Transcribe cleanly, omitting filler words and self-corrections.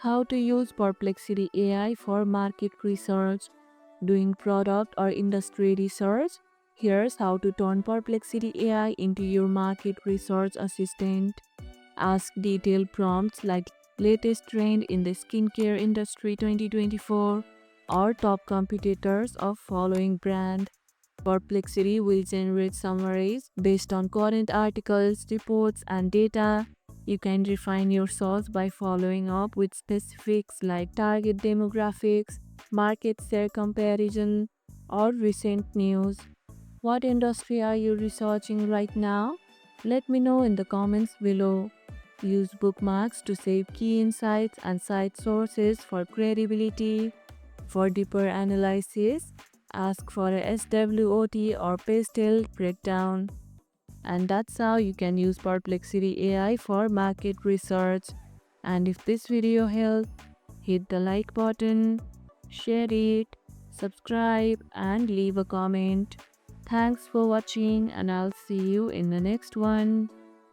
how to use Perplexity AI for market research, doing product or industry research. Here's how to turn Perplexity AI into your market research assistant. Ask detailed prompts like latest trend in the skincare industry 2024 or top competitors of following brand. Perplexity will generate summaries based on current articles, reports, and data. You can refine your source by following up with specifics like target demographics, market share comparison, or recent news. What industry are you researching right now? Let me know in the comments below. Use bookmarks to save key insights and cite sources for credibility. For deeper analysis, ask for a SWOT or pastel breakdown. And that's how you can use Perplexity AI for market research. And if this video helped, hit the like button, share it, subscribe, and leave a comment. Thanks for watching, and I'll see you in the next one.